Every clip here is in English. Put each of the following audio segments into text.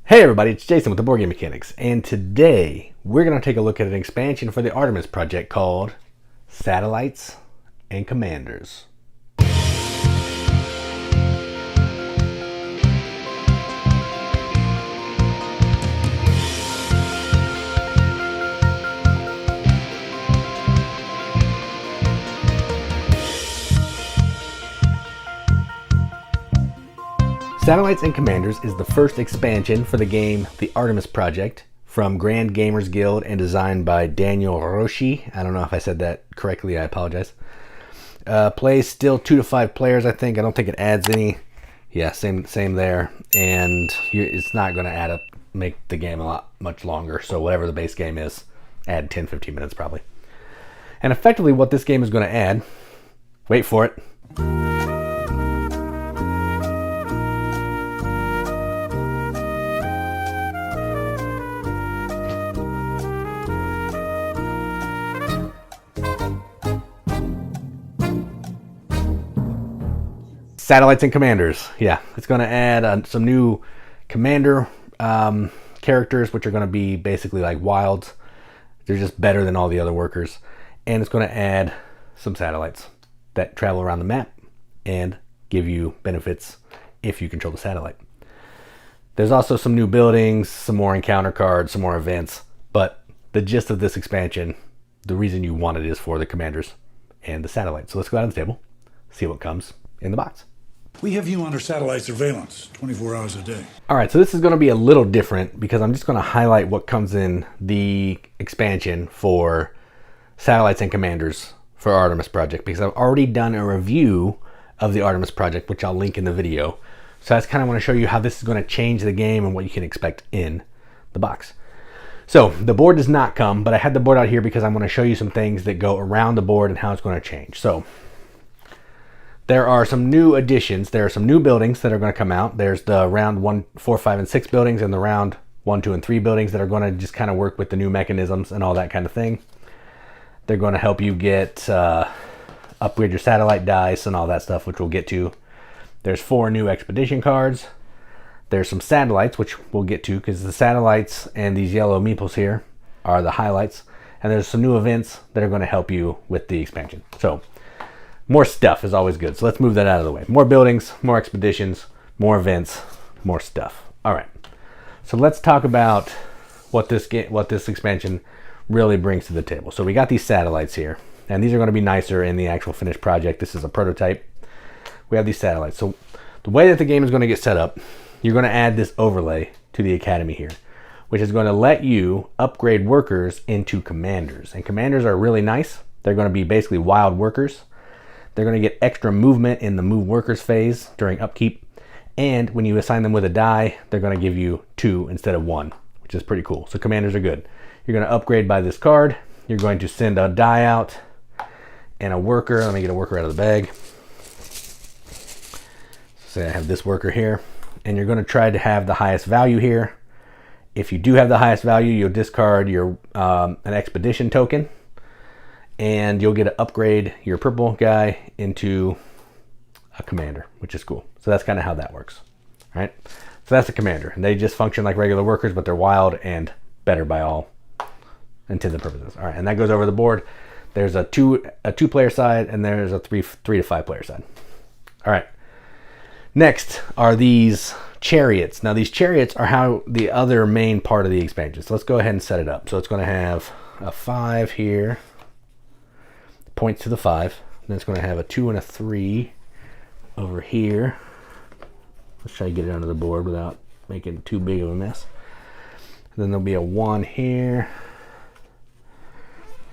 Hey everybody, it's Jason with the Boardgame Mechanics, and today we're going to take a look at an expansion for the Artemis Project called Satellites and Commanders. Satellites and Commanders is the first expansion for the game The Artemis Project from Grand Gamers Guild and designed by Daniel Roshi. I don't know if I said that correctly, I apologize. Plays still 2 to 5 players, I think. I don't think it adds any. Yeah, same there. And it's not going to make the game much longer. So whatever the base game is, add 10-15 minutes probably. And effectively what this game is going to add, wait for it, Satellites and Commanders. Yeah, it's going to add some new commander characters, which are going to be basically like wilds. They're just better than all the other workers. And it's going to add some satellites that travel around the map and give you benefits if you control the satellite. There's also some new buildings, some more encounter cards, some more events. But the gist of this expansion, the reason you want it is for the commanders and the satellites. So let's go out on the table, see what comes in the box. We have you under satellite surveillance 24 hours a day. All right, so this is going to be a little different because I'm just going to highlight what comes in the expansion for Satellites and Commanders for Artemis Project, because I've already done a review of the Artemis Project, which I'll link in the video. So I just kind of want to show you how this is going to change the game and what you can expect in the box. So the board does not come, but I had the board out here because I'm going to show you some things that go around the board and how it's going to change. So there are some new additions. There are some new buildings that are going to come out. There's the round 1, 4, 5, and 6 buildings, and the round 1, 2, and 3 buildings that are going to just kind of work with the new mechanisms and all that kind of thing. They're going to help you get upgrade your satellite dice and all that stuff, which we'll get to. There's 4 new expedition cards. There's some satellites, which we'll get to, because the satellites and these yellow meeples here are the highlights. And there's some new events that are going to help you with the expansion. So more stuff is always good. So let's move that out of the way. More buildings, more expeditions, more events, more stuff. All right. So let's talk about what this expansion really brings to the table. So we got these satellites here, and these are going to be nicer in the actual finished project. This is a prototype. We have these satellites. So the way that the game is going to get set up, you're going to add this overlay to the academy here, which is going to let you upgrade workers into commanders. And commanders are really nice. They're going to be basically wild workers. They're going to get extra movement in the move workers phase during upkeep. And when you assign them with a die, they're going to give you 2 instead of 1, which is pretty cool. So commanders are good. You're going to upgrade by this card. You're going to send a die out and a worker. Let me get a worker out of the bag. So say I have this worker here. And you're going to try to have the highest value here. If you do have the highest value, you'll discard your an expedition token. And you'll get to upgrade your purple guy into a commander, which is cool. So that's kind of how that works. All right. So that's a commander. And they just function like regular workers, but they're wild and better by all intents and purposes. All right. And that goes over the board. There's a two player side, and there's a 3 to 5 player side. All right. Next are these chariots. Now these chariots are how the other main part of the expansion. So let's go ahead and set it up. So it's going to have a 5 here. Points to the 5. Then it's going to have a 2 and a 3 over here. Let's try to get it under the board without making too big of a mess. And then there'll be a 1 here.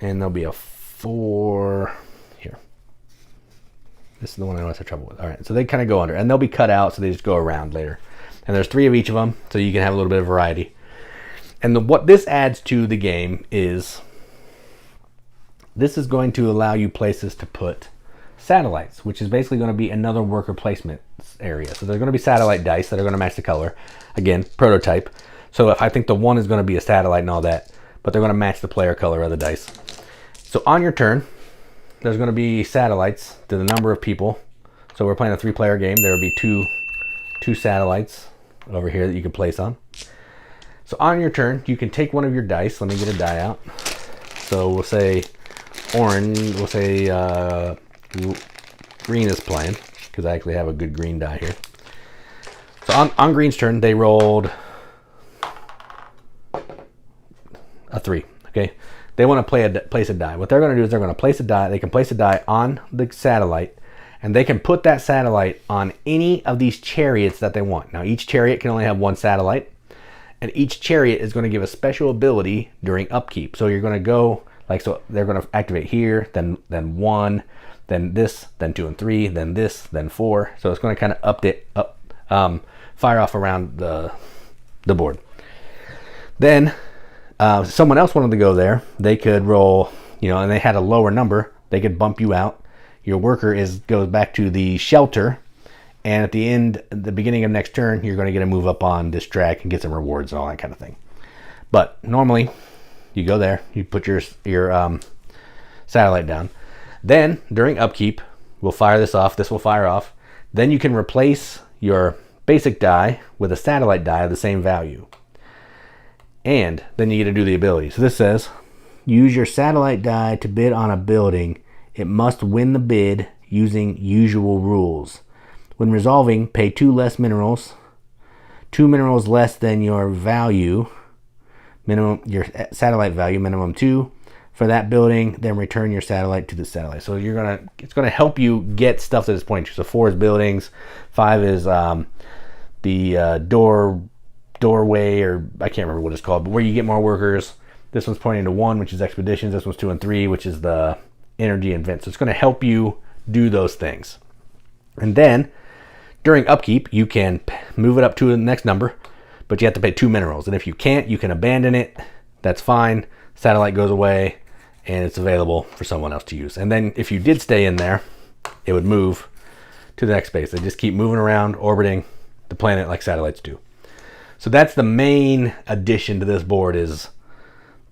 And there'll be a 4 here. This is the one I always have trouble with. All right, so they kind of go under. And they'll be cut out, so they just go around later. And there's 3 of each of them, so you can have a little bit of variety. And what this adds to the game is this is going to allow you places to put satellites, which is basically going to be another worker placement area. So there's going to be satellite dice that are going to match the color. Again, prototype. So if I think the 1 is going to be a satellite and all that, but they're going to match the player color of the dice. So on your turn, there's going to be satellites to the number of people. So we're playing a 3-player game. There will be two satellites over here that you can place on. So on your turn, you can take one of your dice. Let me get a die out. So we'll say orange, we'll say green is playing, because I actually have a good green die here. So on green's turn, they rolled a 3, okay? They want to place a die. What they're going to do is they're going to place a die. They can place a die on the satellite, and they can put that satellite on any of these chariots that they want. Now, each chariot can only have one satellite, and each chariot is going to give a special ability during upkeep. So you're going to go, like, so they're going to activate here, then 1, then this, then 2 and 3, then this, then 4. So it's going to kind of fire off around the board. Then someone else wanted to go there. They could roll, and they had a lower number. They could bump you out. Your worker goes back to the shelter, and at the beginning of next turn, you're going to get a move up on this track and get some rewards and all that kind of thing. But normally, you go there, you put your satellite down. Then during upkeep, we'll fire this off. This will fire off. Then you can replace your basic die with a satellite die of the same value. And then you get to do the ability. So this says, use your satellite die to bid on a building. It must win the bid using usual rules. When resolving, pay 2 less minerals, 2 minerals less than your value, your satellite value, minimum 2 for that building, then return your satellite to the satellite. So it's gonna help you get stuff to this point. So 4 is buildings, 5 is the doorway, or I can't remember what it's called, but where you get more workers. This one's pointing to 1, which is expeditions. This one's 2 and 3, which is the energy and vent. So it's going to help you do those things. And then during upkeep, you can move it up to the next number, but you have to pay 2 minerals. And if you can't, you can abandon it. That's fine. Satellite goes away, and it's available for someone else to use. And then if you did stay in there, it would move to the next space. They just keep moving around, orbiting the planet like satellites do. So that's the main addition to this board, is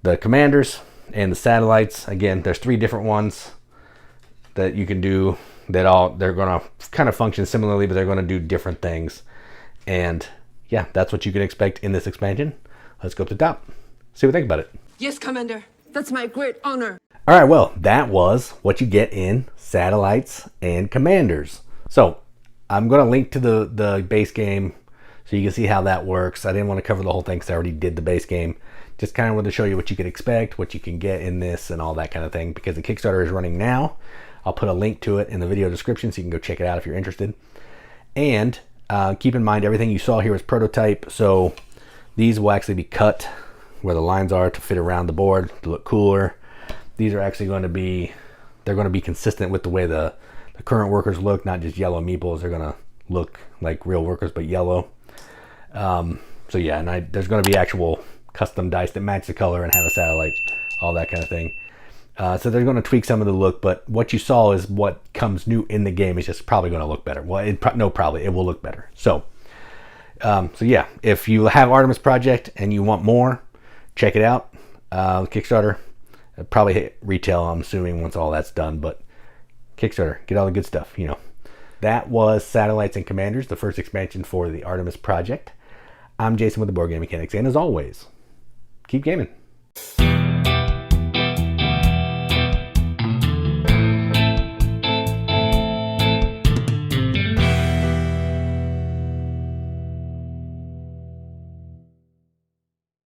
the commanders and the satellites. Again, there's 3 different ones that you can do that they're going to kind of function similarly, but they're going to do different things. And yeah, that's what you can expect in this expansion. Let's go up to the top, see what we think about it. Yes, Commander. That's my great honor. All right, well, that was what you get in satellites and commanders. So I'm going to link to the base game so you can see how that works. I didn't want to cover the whole thing because I already did the base game. Just kind of wanted to show you what you could expect, what you can get in this, and all that kind of thing, because the Kickstarter is running now. I'll put a link to it in the video description so you can go check it out if you're interested. And keep in mind, everything you saw here is prototype, so these will actually be cut where the lines are to fit around the board to look cooler. These are actually going to be, they're going to be consistent with the way the current workers look, not just yellow meeples. They're going to look like real workers, but yellow. So yeah, and there's going to be actual custom dice that match the color and have a satellite, all that kind of thing. So they're going to tweak some of the look, but what you saw is what comes new in the game. It's just probably going to look better. Well, it will look better. So yeah, if you have Artemis Project and you want more, check it out. Kickstarter, probably hit retail, I'm assuming, once all that's done, but Kickstarter, get all the good stuff, That was Satellites and Commanders, the first expansion for the Artemis Project. I'm Jason with the Boardgame Mechanics, and as always, keep gaming.